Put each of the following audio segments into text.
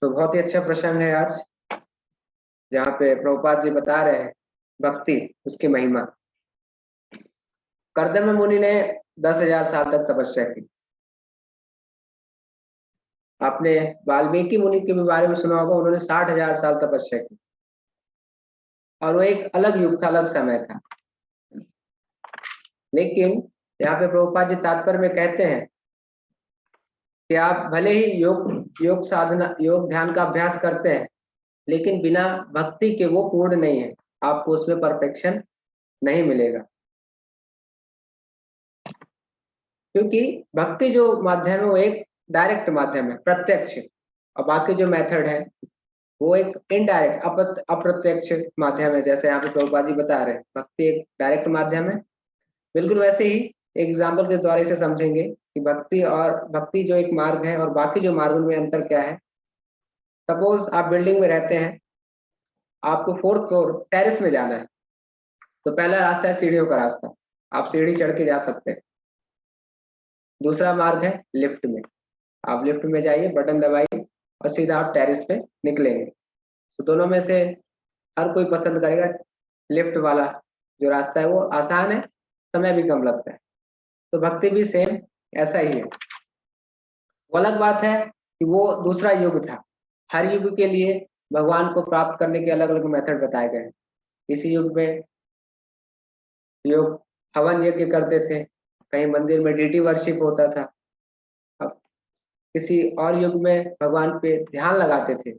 तो बहुत ही अच्छा प्रसंग है आज, जहाँ पे प्रभुपाद जी बता रहे हैं भक्ति, उसकी महिमा। कर्दम मुनि ने 10,000 साल तक तपस्या की। आपने वाल्मीकि मुनि के भी बारे में सुना होगा, उन्होंने 60,000 साल तपस्या की, और वो एक अलग युग था, अलग समय था। लेकिन यहाँ पे प्रभुपाद जी तात्पर्य में कहते हैं कि आप भले ही योग साधना, योग ध्यान का अभ्यास करते हैं, लेकिन बिना भक्ति के वो पूर्ण नहीं है, आपको उसमें परफेक्शन नहीं मिलेगा। क्योंकि भक्ति जो माध्यम है वो एक डायरेक्ट माध्यम है, प्रत्यक्ष, और बाकी जो मेथड है वो एक इनडायरेक्ट, अप्रत्यक्ष माध्यम है। जैसे यहाँ पे प्रभुपाद जी बता रहे हैं भक्ति एक डायरेक्ट माध्यम है, बिल्कुल वैसे ही एग्जाम्पल के द्वारा इसे समझेंगे कि भक्ति जो एक मार्ग है और बाकी जो मार्गों में अंतर क्या है। सपोज आप बिल्डिंग में रहते हैं, आपको 4th फ्लोर टेरेस में जाना है, तो पहला रास्ता है सीढ़ियों का रास्ता, आप सीढ़ी चढ़ के जा सकते हैं। दूसरा मार्ग है लिफ्ट में, आप लिफ्ट में जाइए, बटन दबाइए और सीधा आप टेरेस पे निकलेंगे। तो दोनों में से हर कोई पसंद करेगा लिफ्ट वाला जो रास्ता है, वो आसान है, समय भी कम लगता है। तो भक्ति भी सेम ऐसा ही है। वो अलग बात है कि वो दूसरा युग था, हर युग के लिए भगवान को प्राप्त करने के अलग अलग मेथड बताए गए हैं। इसी युग में लोग हवन यज्ञ करते थे, कहीं मंदिर में डीटी वर्शिप होता था। अब किसी और युग में भगवान पे ध्यान लगाते थे,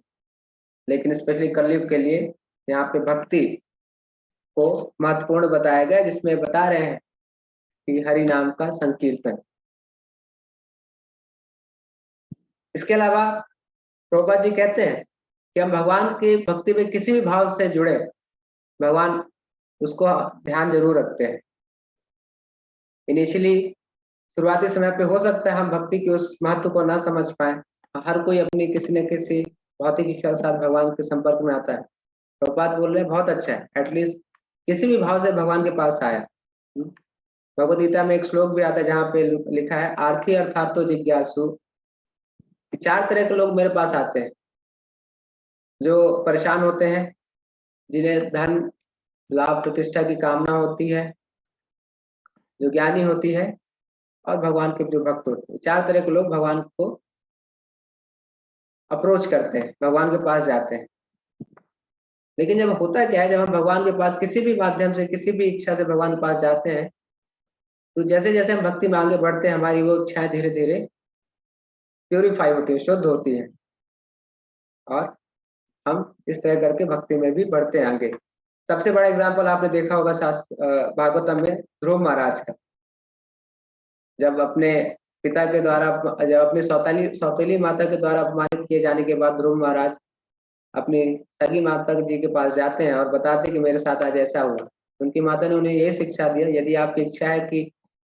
लेकिन स्पेशली कलयुग के लिए यहाँ पे भक्ति को महत्वपूर्ण बताया गया, जिसमें बता रहे हैं कि हरि नाम का संकीर्तन। इसके अलावा प्रभुपाद जी कहते हैं कि हम भगवान की भक्ति में किसी भी भाव से जुड़े, भगवान उसको ध्यान जरूर रखते हैं। इनिशियली शुरुआती समय पे हो सकता है हम भक्ति के उस महत्व को ना समझ पाए, हर कोई अपनी किसी न किसी भौतिक इच्छा के साथ भगवान के संपर्क में आता है। प्रभुपाद बोल रहे हैं बहुत अच्छा है, एटलीस्ट किसी भी भाव से भगवान के पास आया। भगवद गीता में एक श्लोक भी आता है जहाँ पे लिखा है आर्थी अर्थातो जिज्ञासु। 4 तरह के लोग मेरे पास आते हैं, जो परेशान होते हैं, जिन्हें धन लाभ प्रतिष्ठा की कामना होती है, जो ज्ञानी होती है, और भगवान के जो भक्त होते हैं। 4 तरह के लोग भगवान को अप्रोच करते हैं, भगवान के पास जाते हैं। लेकिन जब होता क्या है, जब हम भगवान के पास किसी भी माध्यम से, किसी भी इच्छा से भगवान के पास जाते हैं, तो जैसे जैसे हम भक्ति में आगे बढ़ते हैं, हमारी वो इच्छाएं धीरे धीरे प्यूरिफाई होती है, शुद्ध होती है, और हम इस तरह करके भक्ति में भी बढ़ते हैं आगे। सबसे बड़ा एग्जाम्पल आपने देखा होगा शास्त्र भागवतम में ध्रुव महाराज का। जब अपने पिता के द्वारा, जब अपनी सौतेली माता के द्वारा अपमानित किए जाने के बाद ध्रुव महाराज अपनी सगी माता जी के पास जाते हैं और बताते कि मेरे साथ आज ऐसा हुआ। उनकी माता ने उन्हें ये शिक्षा दिया, यदि आपकी इच्छा है कि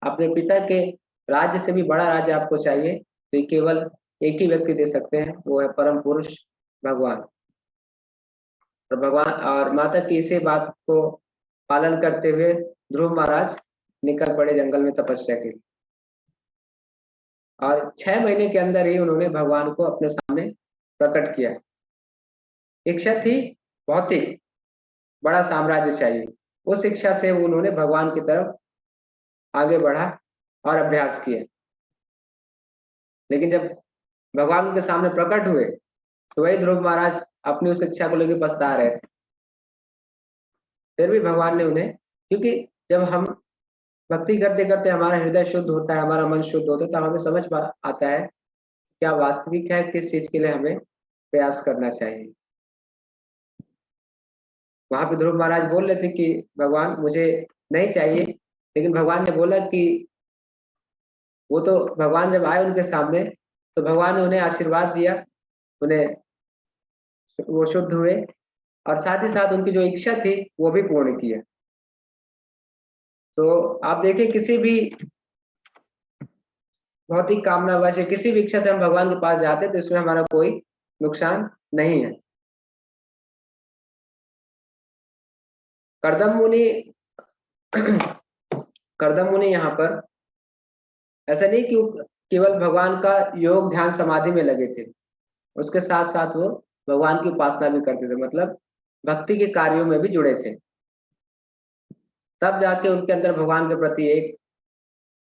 अपने पिता के राज्य से भी बड़ा राज्य आपको चाहिए, तो ये केवल एक ही व्यक्ति दे सकते हैं, वो है परम पुरुष भगवान। और भगवान और माता की इसी बात को पालन करते हुए ध्रुव महाराज निकल पड़े जंगल में तपस्या के लिए, और 6 महीने के अंदर ही उन्होंने भगवान को अपने सामने प्रकट किया। इच्छा थी भौतिक बड़ा साम्राज्य चाहिए, उस इच्छा से उन्होंने भगवान की तरफ आगे बढ़ा और अभ्यास किया। लेकिन जब भगवान उनके सामने प्रकट हुए, तो वही ध्रुव महाराज अपनी उस इच्छा को लेकर पछता रहे थे। फिर भी भगवान ने उन्हें, क्योंकि जब हम भक्ति करते करते हमारा हृदय शुद्ध होता है, हमारा मन शुद्ध होता है, तो हमें समझ आता है क्या वास्तविक है, किस चीज के लिए हमें प्रयास करना चाहिए। वहां पे ध्रुव महाराज बोल रहे थे कि भगवान मुझे नहीं चाहिए, लेकिन भगवान ने बोला कि वो तो भगवान जब आए उनके सामने, तो भगवान ने उन्हें आशीर्वाद दिया, उन्हें वो शुद्ध हुए, और साथ ही साथ उनकी जो इच्छा थी वो भी पूर्ण किया। तो आप देखें, किसी भी भौतिक कामना वैसे किसी भी इच्छा से हम भगवान के पास जाते हैं, तो इसमें हमारा कोई नुकसान नहीं है। करदम मुनि करदम मुनि यहाँ पर ऐसा नहीं कि केवल भगवान का योग ध्यान समाधि में लगे थे, उसके साथ साथ वो भगवान की उपासना भी करते थे, मतलब भक्ति के कार्यों में भी जुड़े थे। तब जाके उनके अंदर भगवान के प्रति एक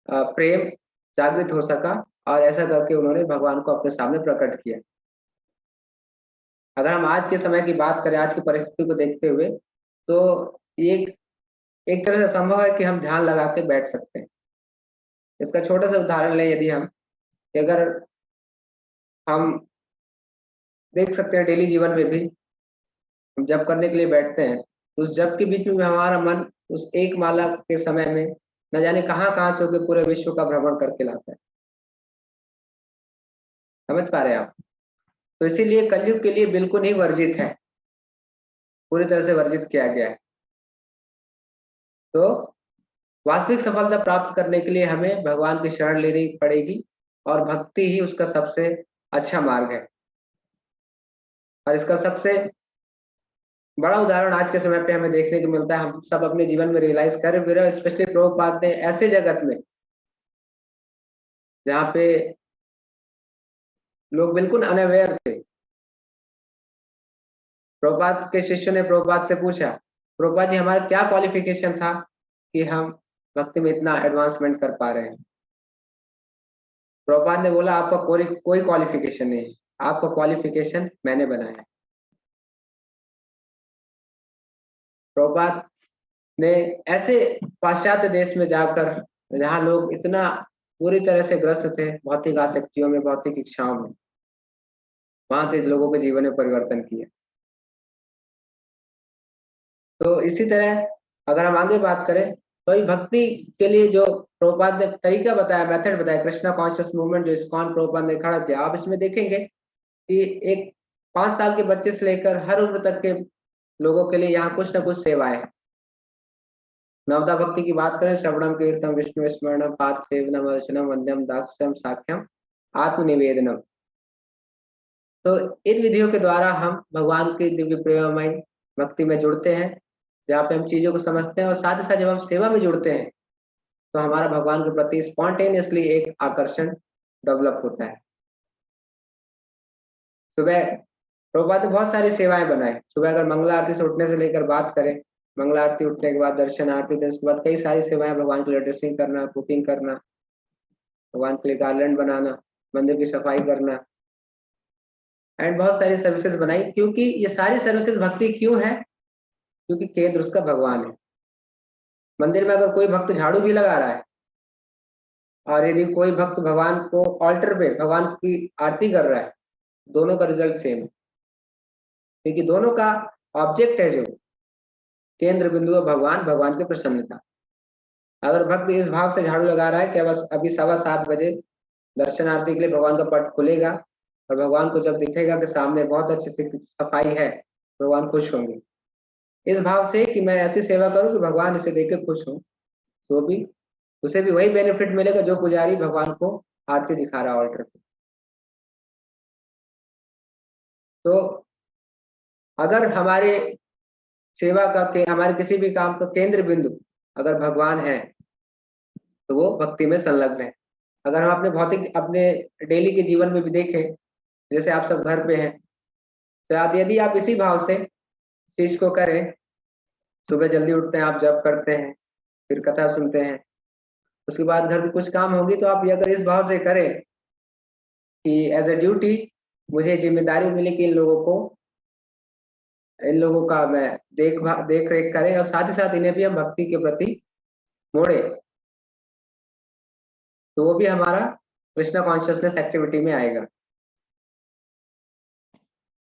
प्रेम जागृत हो सका, और ऐसा करके उन्होंने भगवान को अपने सामने प्रकट किया। अगर हम आज के समय की बात करें, आज की परिस्थिति को देखते हुए, तो ये एक तरह से संभव है कि हम ध्यान लगा के बैठ सकते हैं। इसका छोटा सा उदाहरण लें, यदि हम कि अगर हम देख सकते हैं डेली जीवन में भी हम जप करने के लिए बैठते हैं, तो उस जप के बीच में हमारा मन उस एक माला के समय में न जाने कहाँ कहाँ से होकर पूरे विश्व का भ्रमण करके लाता है। समझ पा रहे हैं आप? तो इसीलिए कलयुग के लिए बिल्कुल ही वर्जित है, पूरी तरह से वर्जित किया गया है। तो वास्तविक सफलता प्राप्त करने के लिए हमें भगवान की शरण लेनी पड़ेगी, और भक्ति ही उसका सबसे अच्छा मार्ग है। और इसका सबसे बड़ा उदाहरण आज के समय पे हमें देखने को मिलता है, हम सब अपने जीवन में रियलाइज कर भी रहे, स्पेशली प्रभुपाद ने ऐसे जगत में जहाँ पे लोग बिल्कुल अनअवेयर थे, प्रभुपाद के शिष्य ने प्रभुपाद से पूछा, प्रभुपाद जी हमारा क्या क्वालिफिकेशन था कि हम भक्ति में इतना एडवांसमेंट कर पा रहे हैं? प्रभुपाद ने बोला, आपका कोई कोई क्वालिफिकेशन नहीं है, आपका क्वालिफिकेशन मैंने बनाया है। प्रभुपाद ने ऐसे पाश्चात्य देश में जाकर, जहाँ लोग इतना पूरी तरह से ग्रस्त थे भौतिक आसक्तियों में, भौतिक इच्छाओं में, वहां के लोगों के जीवन में परिवर्तन किया। तो इसी तरह अगर हम आगे बात करें, तो ये भक्ति के लिए जो प्रभुपाद ने तरीका बताया, मेथड बताया, कृष्णा कॉन्शियस मूवमेंट जो इस्कॉन प्रभुपाद ने खड़ा किया, आप इसमें देखेंगे कि एक 5 साल के बच्चे से लेकर हर उम्र तक के लोगों के लिए यहाँ कुछ ना कुछ सेवाएं हैं। नवदा भक्ति की बात करें, श्रवणम कीर्तन विष्णु स्मरणम पाद सेवनम अर्चनम वंद्यम दास्यम साख्यम आत्मनिवेदनम। तो इन विधियों के द्वारा हम भगवान की दिव्य प्रेममय भक्ति में जुड़ते हैं, जहाँ पे हम चीजों को समझते हैं, और साथ ही साथ जब हम सेवा में जुड़ते हैं तो हमारा भगवान के प्रति स्पॉन्टेनियसली एक आकर्षण डेवलप होता है। सुबह प्रभुपाद ने बहुत सारी सेवाएं बनाई। सुबह अगर मंगला आरती से उठने से लेकर बात करें, मंगला आरती उठने के बाद दर्शन आरती, फिर उसके बाद कई सारी सेवाएं, भगवान के लिए ड्रेसिंग करना, कुकिंग करना, भगवान के लिए गार्लैंड बनाना, मंदिर की सफाई करना, एंड बहुत सारी सर्विसेज बनाई। क्योंकि ये सारी सर्विसेज भक्ति क्यों है? क्योंकि केंद्र उसका भगवान है। मंदिर में अगर कोई भक्त झाड़ू भी लगा रहा है, और यदि कोई भक्त भगवान को ऑल्टर पे भगवान की आरती कर रहा है, दोनों का रिजल्ट सेम है, क्योंकि दोनों का ऑब्जेक्ट है जो केंद्र बिंदु है भगवान, भगवान की प्रसन्नता। अगर भक्त इस भाव से झाड़ू लगा रहा है कि बस अभी 7:15 दर्शन आरती के लिए भगवान का पट खुलेगा, और भगवान को जब दिखेगा कि सामने बहुत अच्छी से सफाई है, भगवान खुश होंगे, इस भाव से कि मैं ऐसी सेवा करूं कि भगवान इसे देख के खुश हो, तो भी उसे भी वही बेनिफिट मिलेगा जो पुजारी भगवान को आरती दिखा रहा है ऑल्टर पे। तो अगर हमारे सेवा का हमारे किसी भी काम का केंद्र बिंदु अगर भगवान है, तो वो भक्ति में संलग्न है। अगर हम अपने भौतिक, अपने डेली के जीवन में भी देखें, जैसे आप सब घर पे हैं, तो आप यदि आप इसी भाव से चीज को करें, सुबह जल्दी उठते हैं, आप जप करते हैं, फिर कथा सुनते हैं, उसके बाद घर की कुछ काम होगी, तो आप ये अगर इस भाव से करें कि एज ए ड्यूटी मुझे जिम्मेदारी मिली कि इन लोगों का मैं देख रेख करें, और साथ ही साथ इन्हें भी हम भक्ति के प्रति मोड़े, तो वो भी हमारा कृष्णा कॉन्शियसनेस एक्टिविटी में आएगा।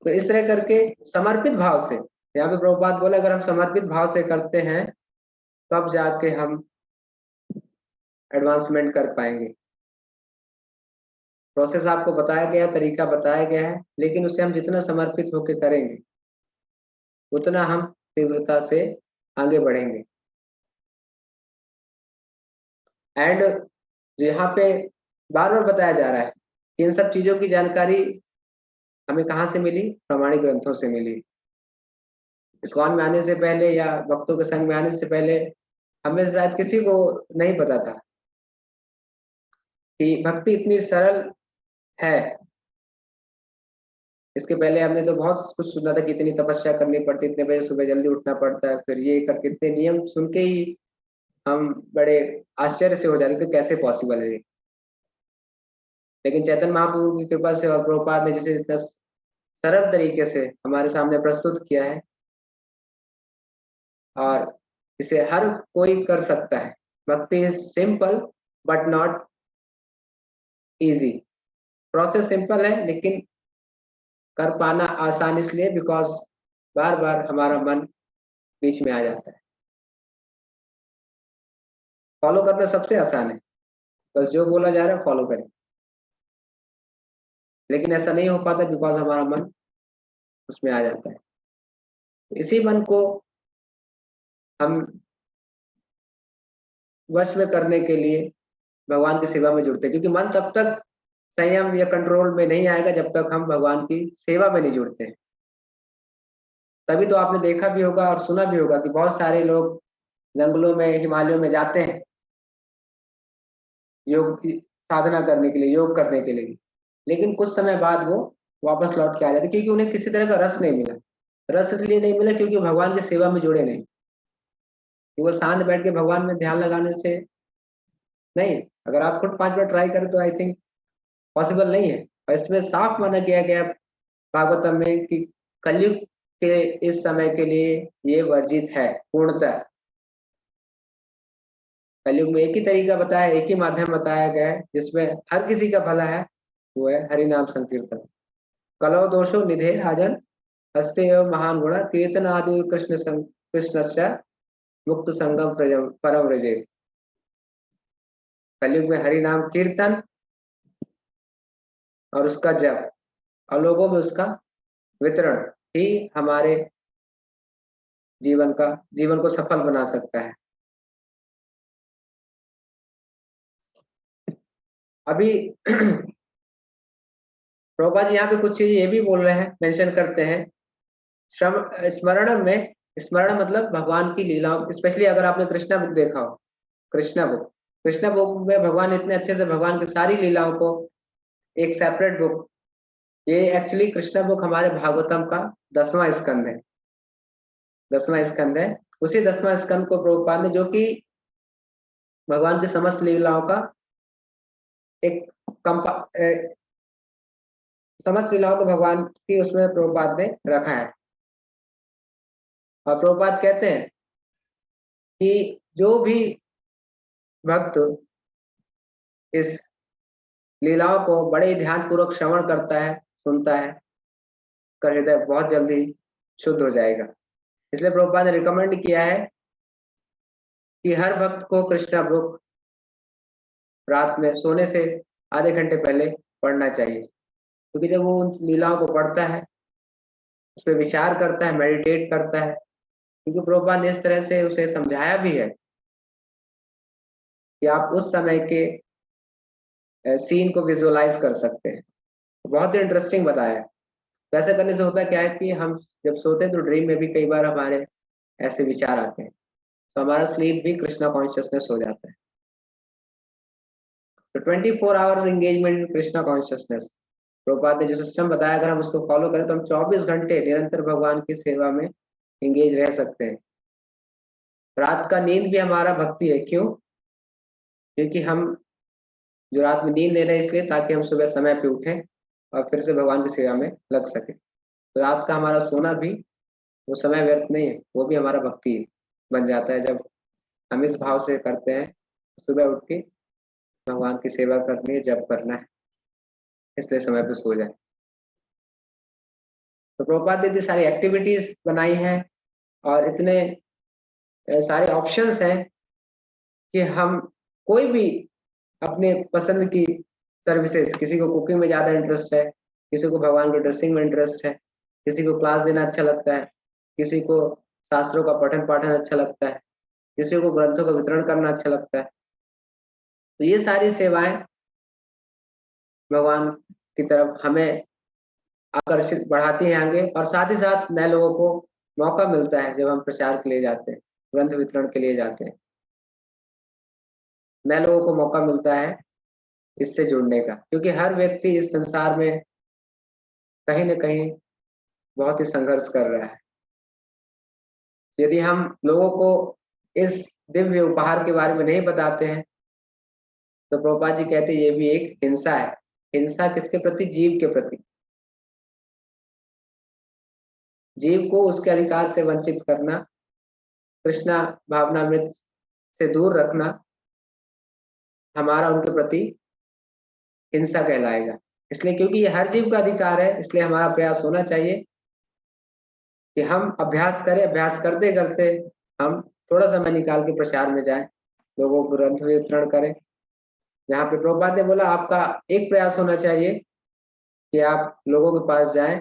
तो इस तरह करके समर्पित भाव से, यहाँ पे प्रभुपाद बोले, अगर हम समर्पित भाव से करते हैं तब जाके हम एडवांसमेंट कर पाएंगे। प्रोसेस आपको बताया गया, तरीका बताया गया है, लेकिन उसे हम जितना समर्पित होकर करेंगे उतना हम तीव्रता से आगे बढ़ेंगे। एंड यहाँ पे बार बार बताया जा रहा है कि इन सब चीजों की जानकारी हमें कहाँ से मिली? प्रामाणिक ग्रंथों से मिली। इस्कॉन में आने से पहले या भक्तों के संग में आने से पहले हमें शायद किसी को नहीं पता था कि भक्ति इतनी सरल है, इसके पहले हमने तो बहुत कुछ सुना था कि इतनी तपस्या करनी पड़ती, इतने बजे सुबह जल्दी उठना पड़ता है, फिर ये करके इतने नियम सुन के ही हम बड़े आश्चर्य से हो जाते थे कैसे पॉसिबल है। लेकिन चैतन्य महाप्रभु की कृपा से और प्रभुपाद ने जिसे इतना सरल तरीके से हमारे सामने प्रस्तुत किया है और इसे हर कोई कर सकता है। भक्ति is simple but not easy. Process simple है लेकिन कर पाना आसान इसलिए बिकॉज बार बार हमारा मन बीच में आ जाता है। फॉलो करना सबसे आसान है, बस जो बोला जा रहा है फॉलो करें, लेकिन ऐसा नहीं हो पाता बिकॉज हमारा मन उसमें आ जाता है। इसी मन को हम वश में करने के लिए भगवान की सेवा में जुड़ते हैं, क्योंकि मन तब तक संयम या कंट्रोल में नहीं आएगा जब तक हम भगवान की सेवा में नहीं जुड़ते हैं। तभी तो आपने देखा भी होगा और सुना भी होगा कि बहुत सारे लोग जंगलों में, हिमालयों में जाते हैं योग की साधना करने के लिए, योग करने के लिए, लेकिन कुछ समय बाद वो वापस लौट के आ जाते क्योंकि उन्हें किसी तरह का रस नहीं मिला। रस इसलिए नहीं मिला क्योंकि भगवान की सेवा में जुड़े नहीं, कि वो शांत बैठ के भगवान में ध्यान लगाने से नहीं। अगर आप खुद 5 मिनट ट्राई करें तो आई थिंक पॉसिबल नहीं है। और इसमें साफ माना किया गया भागवतम में कि कलयुग के इस समय के लिए ये वर्जित है पूर्णतः। कलयुग में एक ही तरीका बताया, एक ही माध्यम बताया गया है जिसमें हर किसी का भला है, वो है हरि नाम संकीर्तन। कलौ दोषो निधे राजन हस्ते एवं महान गुण कीर्तन आदि कृष्ण मुक्त संगम परम व्रजे। कलयुग में हरि नाम कीर्तन और उसका जप और लोगों में उसका वितरण ही हमारे जीवन को सफल बना सकता है। अभी प्रभुपाद जी यहाँ पे कुछ चीजें ये भी बोल रहे हैं, मेंशन करते हैं स्मरण में। स्मरण मतलब भगवान की लीलाओं, स्पेशली अगर आपने कृष्णा बुक देखा हो, कृष्णा बुक में भगवान इतने अच्छे से भगवान की सारी लीलाओं को एक सेपरेट बुक, ये एक्चुअली कृष्णा बुक हमारे भागवतम का 10वां स्कंद है। 10वां स्कंद है। उसी 10वां स्कंद को प्रभुपाद ने, जो कि भगवान की समस्त लीलाओं का एक कंपा समस्त लीलाओं को भगवान की उसमें प्रभुपाद ने रखा है। और प्रभुपाद कहते हैं कि जो भी भक्त इस लीलाओं को बड़े ध्यान पूर्वक श्रवण करता है, सुनता है, का हृदय बहुत जल्दी शुद्ध हो जाएगा। इसलिए प्रभुपाद ने रिकमेंड किया है कि हर भक्त को कृष्णा बुक रात में सोने से आधे घंटे पहले पढ़ना चाहिए, क्योंकि जब वो उन लीलाओं को पढ़ता है, उस पर विचार करता है, मेडिटेट करता है, क्योंकि प्रभुपाद ने इस तरह से उसे समझाया भी है कि आप उस समय के सीन को विजुअलाइज कर सकते हैं। बहुत ही इंटरेस्टिंग बताया है। वैसे करने से होता क्या है कि हम जब सोते हैं तो ड्रीम में भी कई बार हमारे ऐसे विचार आते हैं, तो हमारा स्लीप भी कृष्णा कॉन्शियसनेस हो जाता है। तो 24 आवर्स एंगेजमेंट इन कृष्णा कॉन्शियसनेस, प्रभुपाद ने जो सिस्टम बताया, अगर हम उसको फॉलो करें तो हम 24 घंटे निरंतर भगवान की सेवा में एंगेज रह सकते हैं। रात का नींद भी हमारा भक्ति है। क्यों? क्योंकि हम जो रात में नींद ले रहे हैं इसलिए ताकि हम सुबह समय पे उठें और फिर से भगवान की सेवा में लग सके। तो रात का हमारा सोना भी वो समय व्यर्थ नहीं है, वो भी हमारा भक्ति बन जाता है जब हम इस भाव से करते हैं सुबह उठ के भगवान की सेवा करनी है, जप करना है, इसलिए समय पे सो जाए। तो प्रभुपाद ने इतनी सारी एक्टिविटीज बनाई हैं और इतने सारे ऑप्शंस हैं कि हम कोई भी अपने पसंद की सर्विसेज, किसी को कुकिंग में ज्यादा इंटरेस्ट है, किसी को भगवान के ड्रेसिंग में इंटरेस्ट है, किसी को क्लास देना अच्छा लगता है, किसी को शास्त्रों का पठन पाठन अच्छा लगता है, किसी को ग्रंथों का वितरण करना अच्छा लगता है। तो ये सारी सेवाएं भगवान की तरफ हमें आकर्षित बढ़ाती हैं आगे, और साथ ही साथ नए लोगों को मौका मिलता है जब हम प्रचार के लिए जाते हैं, ग्रंथ वितरण के लिए जाते हैं, नए लोगों को मौका मिलता है इससे जुड़ने का, क्योंकि हर व्यक्ति इस संसार में कहीं न कहीं बहुत ही संघर्ष कर रहा है। यदि हम लोगों को इस दिव्य उपहार के बारे में नहीं बताते हैं, तो प्रभुपाद जी कहते हैं ये भी एक हिंसा है। हिंसा किसके प्रति? जीव के प्रति। जीव को उसके अधिकार से वंचित करना, कृष्णा भावनामृत से दूर रखना हमारा उनके प्रति हिंसा कहलाएगा। इसलिए क्योंकि ये हर जीव का अधिकार है, इसलिए हमारा प्रयास होना चाहिए कि हम अभ्यास करें, अभ्यास करते करते हम थोड़ा समय निकाल के प्रचार में जाएं, लोगों को ग्रंथ वितरण करें। जहाँ पे प्रभुपाद ने बोला आपका एक प्रयास होना चाहिए कि आप लोगों के पास जाएं,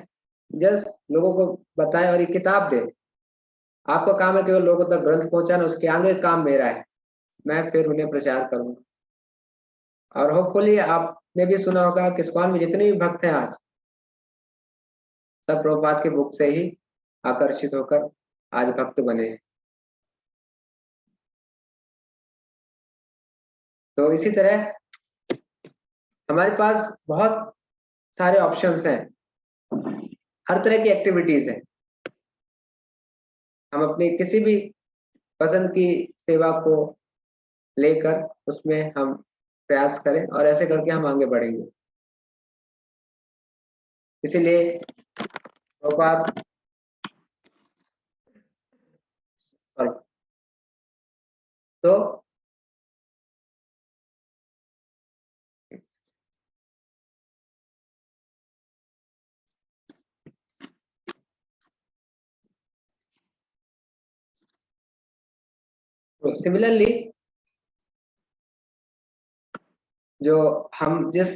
जस्ट लोगों को बताएं और ये किताब दें। आपका काम है केवल लोगों तक ग्रंथ पहुंचाना, उसके आगे काम मेरा है, मैं फिर उन्हें प्रचार करूंगा। और होपफुली आपने भी सुना होगा कि इस्कॉन में जितने भी भक्त हैं आज, सब प्रभुपाद के बुक से ही आकर्षित होकर आज भक्त बने हैं। तो इसी तरह हमारे पास बहुत सारे ऑप्शंस हैं, हर तरह की एक्टिविटीज हैं। हम अपनी किसी भी पसंद की सेवा को लेकर उसमें हम प्रयास करें और ऐसे करके हम आगे बढ़ेंगे। इसीलिए प्रभुपाद तो सिमिलरली जो हम जिस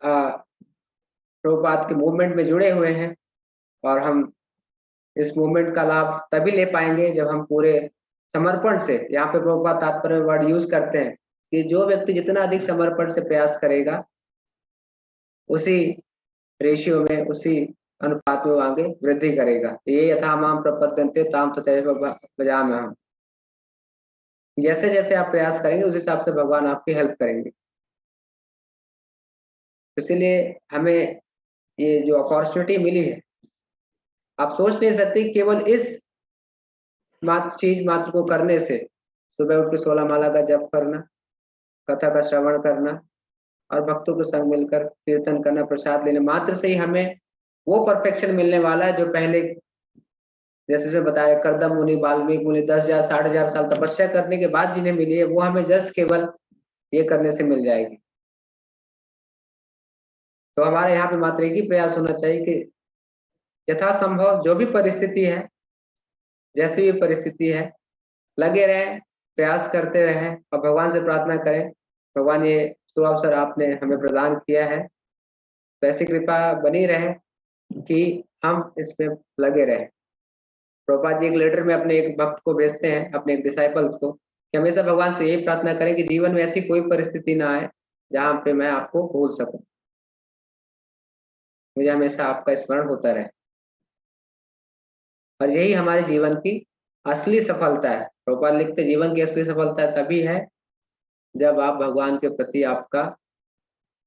प्रभुपाद के मूवमेंट में जुड़े हुए हैं, और हम इस मूवमेंट का लाभ तभी ले पाएंगे जब हम पूरे समर्पण से, यहाँ पे प्रभुपाद तात्पर्य वर्ड यूज करते हैं कि जो व्यक्ति जितना अधिक समर्पण से प्रयास करेगा, उसी रेशियो में, उसी अनुपात में वो आगे वृद्धि करेगा। ये यथा माम प्रपद्यन्ते ताम तथैव भजाम्यहम्। जैसे जैसे आप प्रयास करेंगे उस हिसाब से भगवान आपकी हेल्प करेंगे। इसीलिए हमें ये जो अपॉर्चुनिटी मिली है, आप सोच नहीं सकते केवल इस चीज मात्र को करने से, सुबह उठ के 16 माला का जप करना, कथा का श्रवण करना और भक्तों के संग मिलकर कीर्तन करना, प्रसाद लेने मात्र से ही हमें वो परफेक्शन मिलने वाला है जो पहले, जैसे इसमें बताया, करदम मुनि, वाल्मीकि मुनि 10,000 60,000 साल तपस्या करने के बाद जिन्हें मिली है, वो हमें जस्ट केवल ये करने से मिल जाएगी। तो हमारे यहाँ पे मात्र एक ही प्रयास होना चाहिए कि यथासंभव जो भी परिस्थिति है, जैसी भी परिस्थिति है, लगे रहें, प्रयास करते रहें और भगवान से प्रार्थना करें, भगवान ये सुअवसर आपने हमें प्रदान किया है, तो ऐसी कृपा बनी रहे कि हम इसमें लगे रहें। प्रभुपाद जी एक लेटर में अपने एक भक्त को भेजते हैं, अपने एक डिसाइपल्स को, कि हमेशा भगवान से यही प्रार्थना करें कि जीवन में ऐसी कोई परिस्थिति ना आए जहां पे मैं आपको भूल सकूं, मुझे हमेशा आपका स्मरण होता रहे। और यही हमारे जीवन की असली सफलता है। प्रभुपाद लिखते जीवन की असली सफलता तभी है जब आप भगवान के प्रति आपका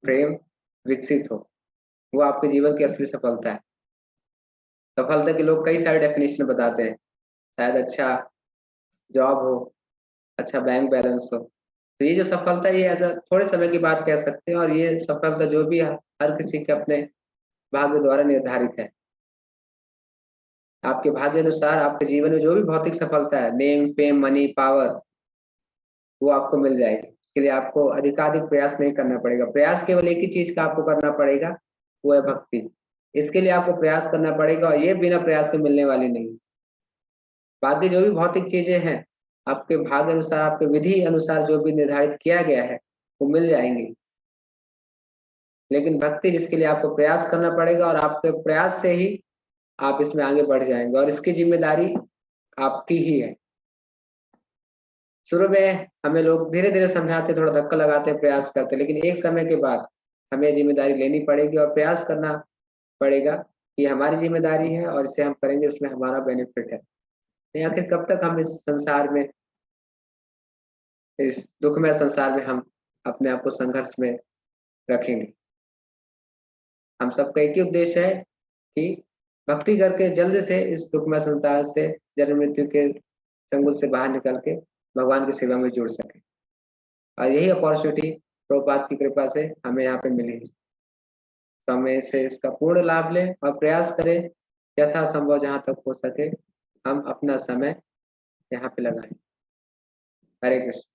प्रेम विकसित हो, वो आपके जीवन की असली सफलता है। सफलता के लोग कई सारे डेफिनेशन बताते हैं, शायद अच्छा जॉब हो, अच्छा बैंक बैलेंस हो। तो ये जो सफलता है, ये ऐसा थोड़े समय की बात कह सकते हैं, और ये सफलता जो भी है हर किसी के अपने भाग्य द्वारा निर्धारित है। आपके भाग्य अनुसार आपके जीवन में जो भी भौतिक सफलता है, नेम फेम मनी पावर, वो आपको मिल जाएगी। इसके लिए आपको अधिकाधिक प्रयास नहीं करना पड़ेगा। प्रयास केवल एक ही चीज का आपको करना पड़ेगा, वो है भक्ति। इसके लिए आपको प्रयास करना पड़ेगा, और ये बिना प्रयास के मिलने वाली नहीं। बाकी जो भी भौतिक चीजें हैं, आपके भाग्य अनुसार, आपके विधि अनुसार जो भी निर्धारित किया गया है, वो मिल जाएंगी। लेकिन भक्ति, जिसके लिए आपको प्रयास करना पड़ेगा, और आपके प्रयास से ही आप इसमें आगे बढ़ जाएंगे, और इसकी जिम्मेदारी आपकी ही है। शुरू में हमें लोग धीरे धीरे समझाते, थोड़ा धक्का लगाते, प्रयास करते, लेकिन एक समय के बाद हमें जिम्मेदारी लेनी पड़ेगी और प्रयास करना पड़ेगा। ये हमारी जिम्मेदारी है और इसे हम करेंगे, इसमें हमारा बेनिफिट है। नहीं, आखिर कब तक हम इस संसार में, इस दुखमय संसार में हम अपने आप को संघर्ष में रखेंगे। हम सबका एक ही उद्देश्य है कि भक्ति करके जल्द से इस दुखमय संसार से, जन्म मृत्यु के चंगुल से बाहर निकल के भगवान की सेवा में जुड़ सके। और यही अपॉर्चुनिटी प्रभुपाद की कृपा से हमें यहाँ पे मिली है। तो हमें से इसका पूर्ण लाभ लें और प्रयास करें यथासंभव जहाँ तक हो सके हम अपना समय यहाँ पे लगाएं। हरे कृष्ण।